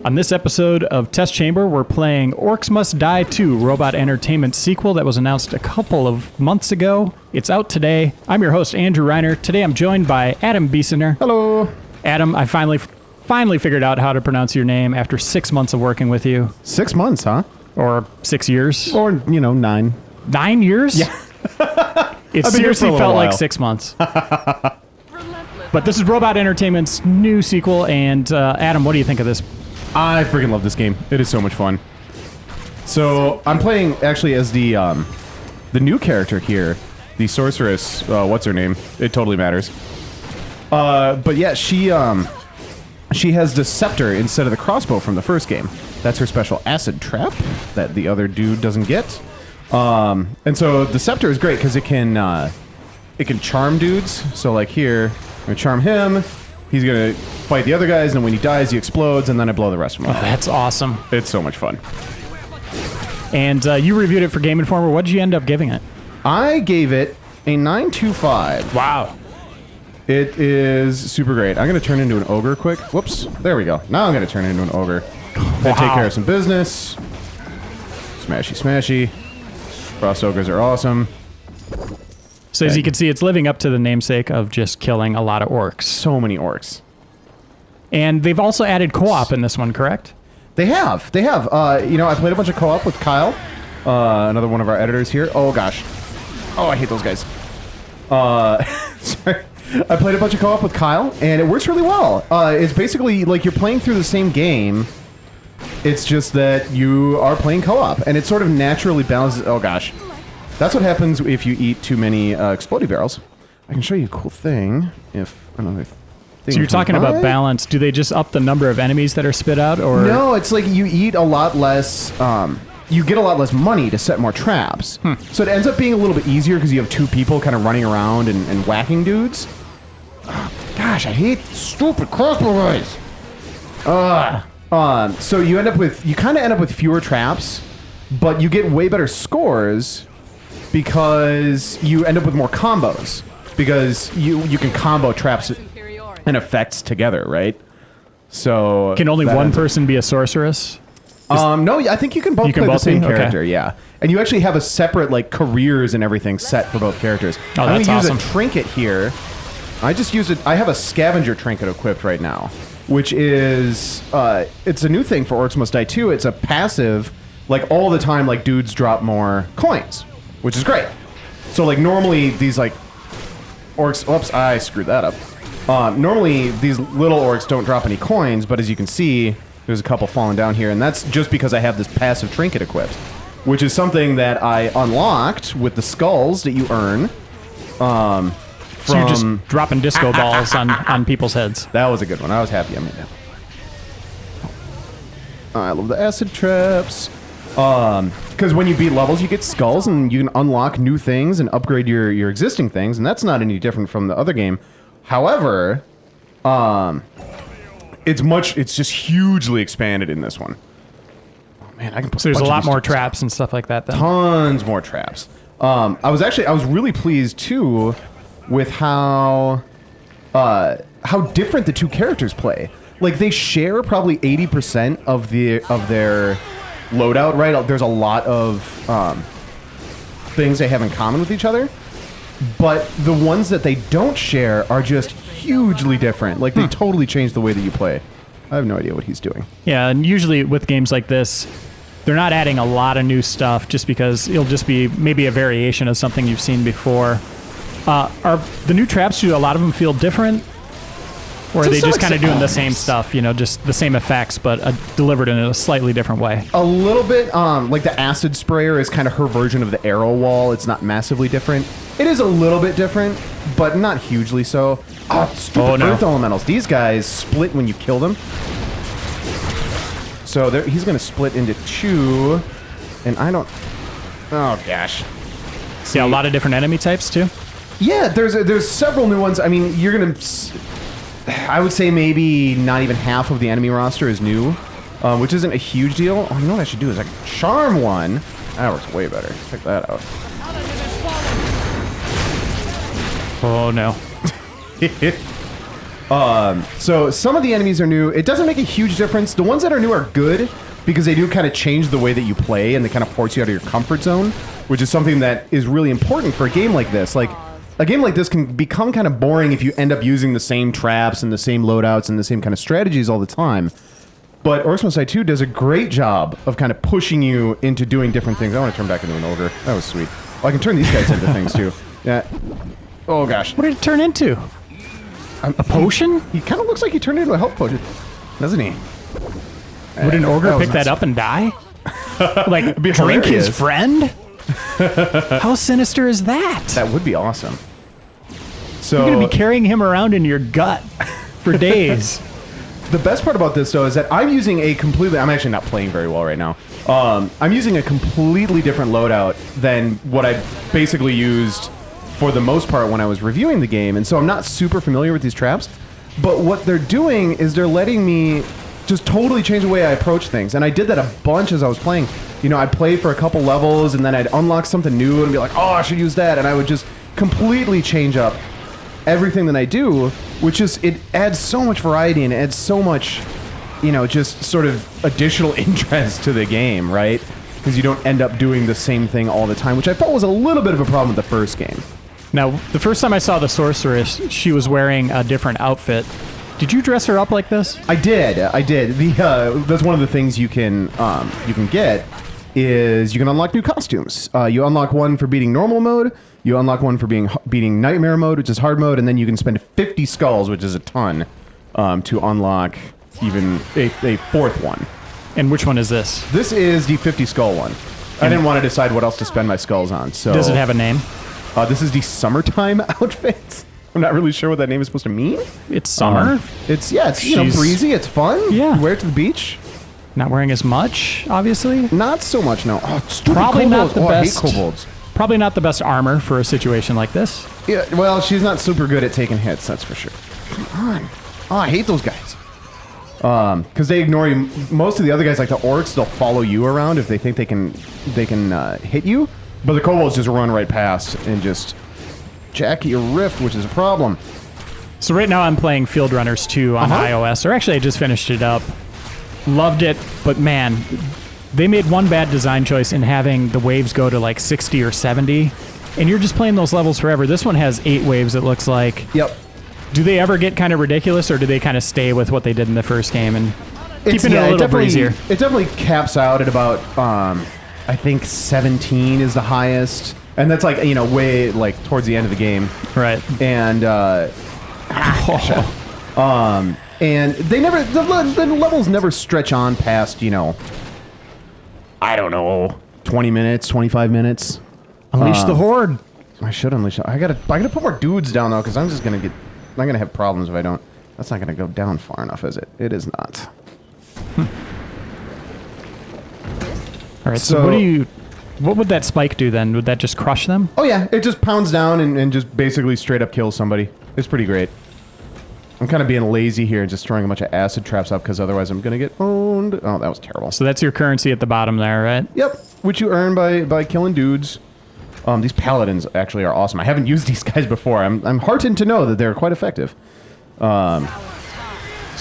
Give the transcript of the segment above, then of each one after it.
On this episode of Test Chamber, we're playing Orcs Must Die 2, Robot Entertainment sequel that was announced a couple of months ago. It's out today. I'm your host, Andrew Reiner. Today I'm joined by Adam Beissener. Hello. Adam, I finally figured out how to pronounce your name after 6 months of working with you. 6 months, huh? Or 6 years. Or, 9. 9 years? Yeah. It seriously felt like 6 months. But this is Robot Entertainment's new sequel, and Adam, what do you think of this? I freaking love this game. It is so much fun. So, I'm playing actually as the new character here, the sorceress, what's her name? It totally matters. But yeah, she has the scepter instead of the crossbow from the first game. That's her special acid trap that the other dude doesn't get. And so the scepter is great because it can charm dudes. So like here, I'm gonna charm him. He's gonna fight the other guys, and when he dies, he explodes, and then I blow the rest of them up. Oh, that's awesome. It's so much fun. And you reviewed it for Game Informer. What did you end up giving it? I gave it a 9.25. Wow. It is super great. I'm gonna turn into an ogre quick. Whoops. There we go. Now I'm gonna turn into an ogre. Gotta take care of some business. Smashy, smashy. Frost ogres are awesome. So as you can see, it's living up to the namesake of just killing a lot of orcs. So many orcs. And they've also added co-op in this one, correct? They have. I played a bunch of co-op with Kyle, another one of our editors here. Oh gosh. Oh, I hate those guys. Sorry. I played a bunch of co-op with Kyle, and it works really well. It's basically like you're playing through the same game. It's just that you are playing co-op, and it sort of naturally balances. Oh gosh. That's what happens if you eat too many explodey barrels. I can show you a cool thing if another thing. So you're talking about balance. Do they just up the number of enemies that are spit out, or no? It's like you eat a lot less. You get a lot less money to set more traps. So it ends up being a little bit easier because you have two people kind of running around and whacking dudes. Oh, gosh, I hate stupid crossbow guys. So you kind of end up with fewer traps, but you get way better scores. Because you end up with more combos. Because you can combo traps and effects together, right? So can only one person be a sorceress? No, I think you can both play the same character, okay. Yeah. And you actually have a separate like careers and everything set for both characters. Oh, I'm that's gonna awesome. use a trinket here. I just used it. I have a scavenger trinket equipped right now, which is it's a new thing for Orcs Must Die 2. It's a passive, like all the time, like dudes drop more coins, which is great. So like normally these like orcs, whoops, I screwed that up. Normally these little orcs don't drop any coins, but as you can see, there's a couple falling down here, and that's just because I have this passive trinket equipped, which is something that I unlocked with the skulls that you earn. So you're just dropping disco balls on people's heads. That was a good one. I was happy I made that. I love the acid traps. Because when you beat levels, you get skulls, and you can unlock new things and upgrade your existing things, and that's not any different from the other game. However, it's just hugely expanded in this one. Oh man, I can put. So there's a lot more traps and stuff like that. Then. Tons more traps. I was really pleased too with how different the two characters play. Like they share probably 80% of their loadout, right? There's a lot of things they have in common with each other, but the ones that they don't share are just hugely different. Like they totally change the way that you play. I have no idea what he's doing. Yeah, and usually with games like this, they're not adding a lot of new stuff just because it'll just be maybe a variation of something you've seen before. Are the new traps, do a lot of them feel different? Or are they just kind of doing the same stuff, just the same effects, but delivered in a slightly different way? A little bit, like the acid sprayer is kind of her version of the arrow wall. It's not massively different. It is a little bit different, but not hugely so. Stupid earth elementals. These guys split when you kill them. So he's going to split into two, and I don't... Oh, gosh. See, a lot of different enemy types, too? Yeah, there's several new ones. I mean, you're going to... I would say maybe not even half of the enemy roster is new, which isn't a huge deal. Oh, you know what I should do is I can charm one. That works way better. Check that out. Oh, no. So some of the enemies are new. It doesn't make a huge difference. The ones that are new are good because they do kind of change the way that you play and they kind of force you out of your comfort zone, which is something that is really important for a game like this. Like, a game like this can become kind of boring if you end up using the same traps and the same loadouts and the same kind of strategies all the time. But Orcs Must Die 2 does a great job of kind of pushing you into doing different things. I want to turn back into an ogre. That was sweet. Oh, I can turn these guys into things too. Yeah. Oh gosh. What did it turn into? A potion? He kind of looks like he turned into a health potion, doesn't he? Would an ogre pick that up and die? Like, drink his friend? How sinister is that? That would be awesome. So you're going to be carrying him around in your gut for days. The best part about this, though, is that I'm using a completely... I'm actually not playing very well right now. I'm using a completely different loadout than what I basically used for the most part when I was reviewing the game, and so I'm not super familiar with these traps. But what they're doing is they're letting me just totally change the way I approach things, and I did that a bunch as I was playing. You know, I'd play for a couple levels, and then I'd unlock something new and be like, oh, I should use that, and I would just completely change up everything that I do, which is, it adds so much variety and it adds so much, you know, just sort of additional interest to the game, right? Because you don't end up doing the same thing all the time, which I felt was a little bit of a problem with the first game. Now, the first time I saw the sorceress, she was wearing a different outfit. Did you dress her up like this? I did. That's one of the things you can get is you can unlock new costumes. You unlock one for beating normal mode. You unlock one for beating nightmare mode, which is hard mode, and then you can spend 50 skulls, which is a ton, to unlock even a fourth one. And which one is this? This is the 50 skull one. I didn't want to decide what else to spend my skulls on, so... Does it have a name? This is the summertime outfit. I'm not really sure what that name is supposed to mean. It's summer? It's you know, breezy, it's fun. Yeah. You wear it to the beach. Not wearing as much, obviously. Not so much, no. Oh, stupid Probably kobolds. not the best. I hate kobolds. Probably not the best armor for a situation like this. Yeah, well, she's not super good at taking hits, that's for sure. Come on. Oh, I hate those guys. Because they ignore you. Most of the other guys, like the orcs, they'll follow you around if they think they can hit you. But the kobolds just run right past and just jack your rift, which is a problem. So right now I'm playing Field Runners 2 on iOS, or actually I just finished it up. Loved it, but man, they made one bad design choice in having the waves go to like 60 or 70, and you're just playing those levels forever. This one has 8 waves, it looks like. Yep. Do they ever get kind of ridiculous, or do they kind of stay with what they did in the first game and keeping it a little breezier? It definitely caps out at about, I think 17 is the highest. And that's like, you know, way like towards the end of the game. Right. And, and they never, the levels never stretch on past, you know, I don't know, 20 minutes, 25 minutes. Unleash the horde. I should unleash. I gotta put more dudes down though, because I'm gonna have problems if I don't. That's not gonna go down far enough, is it? It is not. All right. So what would that spike do then? Would that just crush them? Oh yeah, it just pounds down and just basically straight up kills somebody. It's pretty great. I'm kind of being lazy here and just throwing a bunch of acid traps up because otherwise I'm gonna get owned. Oh, that was terrible. So that's your currency at the bottom there, right? Yep, which you earn by killing dudes. These paladins actually are awesome. I haven't used these guys before. I'm heartened to know that they're quite effective. So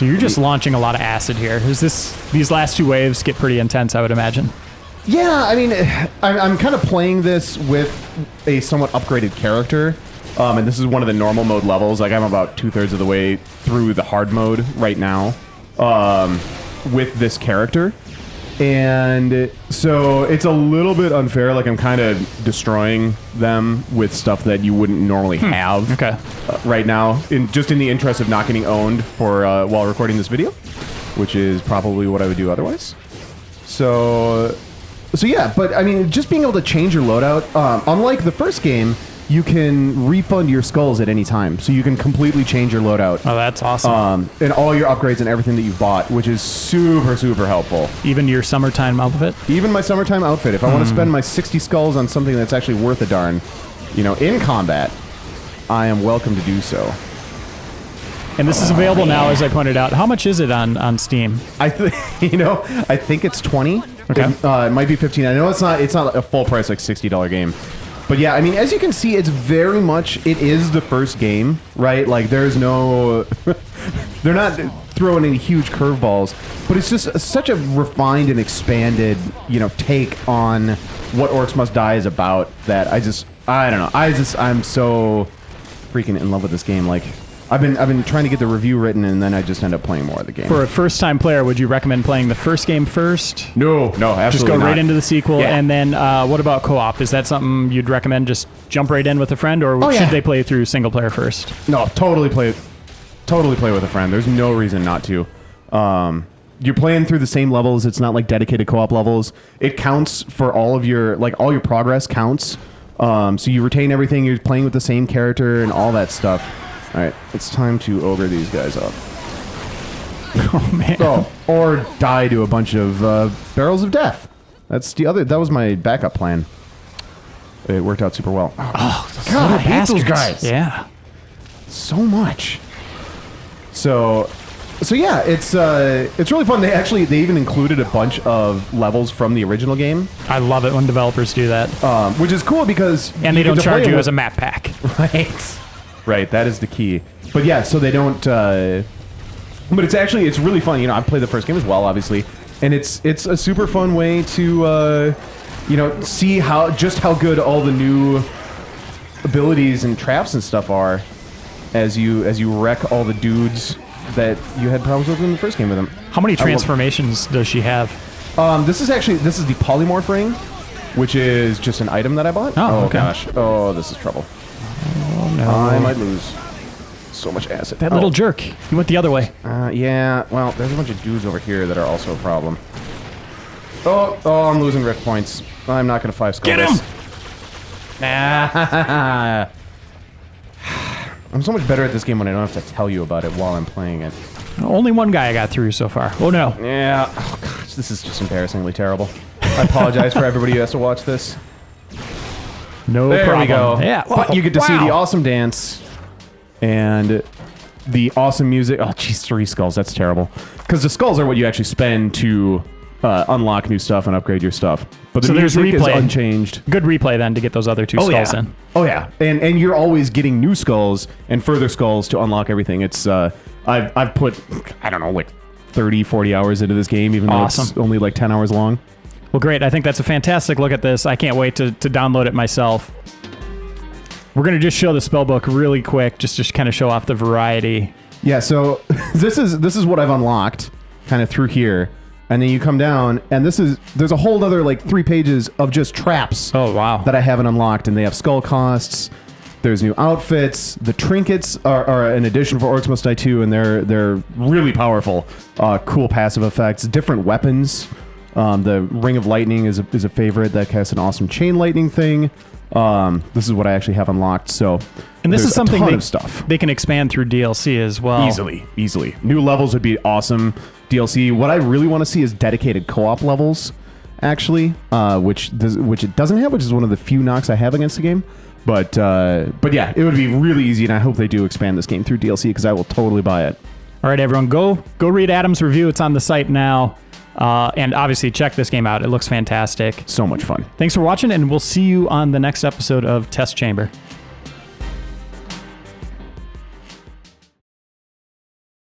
you're just launching a lot of acid here. These last 2 waves get pretty intense, I would imagine. Yeah, I mean, I'm kind of playing this with a somewhat upgraded character, and this is one of the normal mode levels. Like, I'm about 2/3 of the way through the hard mode right now with this character. And so it's a little bit unfair. Like, I'm kind of destroying them with stuff that you wouldn't normally have right now, just in the interest of not getting owned for while recording this video, which is probably what I would do otherwise. So yeah, but I mean, just being able to change your loadout, unlike the first game, you can refund your skulls at any time, so you can completely change your loadout. Oh, that's awesome. And all your upgrades and everything that you've bought, which is super, super helpful. Even your summertime outfit? Even my summertime outfit. If I want to spend my 60 skulls on something that's actually worth a darn, you know, in combat, I am welcome to do so. And this is available now, as I pointed out. How much is it on Steam? I think it's 20. Okay. It might be 15. I know it's not a full price, like $60 game. But yeah, I mean, as you can see, it's very much, it is the first game, right? Like, there's no, they're not throwing any huge curveballs, but it's just such a refined and expanded, take on what Orcs Must Die is about that I don't know. I'm so freaking in love with this game. Like, I've been trying to get the review written, and then I just end up playing more of the game. For a first-time player, would you recommend playing the first game first? No, absolutely just go not. right into the sequel, Yeah. and then what about co-op? Is that something you'd recommend? Just jump right in with a friend, or yeah. should they play through single player first? No, totally play with a friend. There's no reason not to. You're playing through the same levels. It's not like dedicated co-op levels. It counts for all your progress counts. So you retain everything. You're playing with the same character and all that stuff. All right, it's time to ogre these guys up. Oh man! Or die to a bunch of barrels of death. That was my backup plan. It worked out super well. Oh God, I hate those guys. Yeah. So much. So yeah, it's really fun. They even included a bunch of levels from the original game. I love it when developers do that. Which is cool because and they don't charge you as a map pack. Right, that is the key. But yeah, so they don't. But it's really fun. I've played the first game as well, obviously, and it's a super fun way to see how good all the new abilities and traps and stuff are as you wreck all the dudes that you had problems with in the first game with them. How many transformations does she have? This is the polymorph ring, which is just an item that I bought. Oh, okay. Gosh. Oh, this is trouble. Oh no! I might lose so much acid. That little jerk. He went the other way. Yeah. Well, there's a bunch of dudes over here that are also a problem. Oh, I'm losing rift points. I'm not gonna 5-skull Get him! Nah. I'm so much better at this game when I don't have to tell you about it while I'm playing it. Only one guy I got through so far. Oh no! Yeah. Oh gosh, this is just embarrassingly terrible. I apologize for everybody who has to watch this. No there problem. we go. Yeah. But you get to see the awesome dance and the awesome music. Oh, jeez, 3 skulls. That's terrible. Because the skulls are what you actually spend to unlock new stuff and upgrade your stuff. But the music is unchanged. Good replay then to get those other 2 skulls in. Oh yeah, and you're always getting new skulls and further skulls to unlock everything. It's I've put I don't know like 30, 40 hours into this game, even though it's only like 10 hours long. Well, great. I think that's a fantastic look at this. I can't wait to download it myself. We're going to just show the spellbook really quick, just to kind of show off the variety. Yeah, so this is what I've unlocked kind of through here. And then you come down, and there's a whole other like 3 pages of just traps. Oh, wow. That I haven't unlocked, and they have skull costs. There's new outfits. The trinkets are an addition for Orcs Must Die 2, and they're really powerful. Cool passive effects, different weapons. The Ring of Lightning is a favorite that casts an awesome chain lightning thing. This is what I actually have unlocked. So, and this is something they can expand through DLC as well. Easily. New levels would be awesome. DLC. What I really want to see is dedicated co-op levels, actually, which it doesn't have, which is one of the few knocks I have against the game. But yeah, it would be really easy, and I hope they do expand this game through DLC because I will totally buy it. All right, everyone, go read Adam's review. It's on the site now. And obviously check this game out. It looks fantastic. So much fun. Thanks for watching, and we'll see you on the next episode of Test Chamber.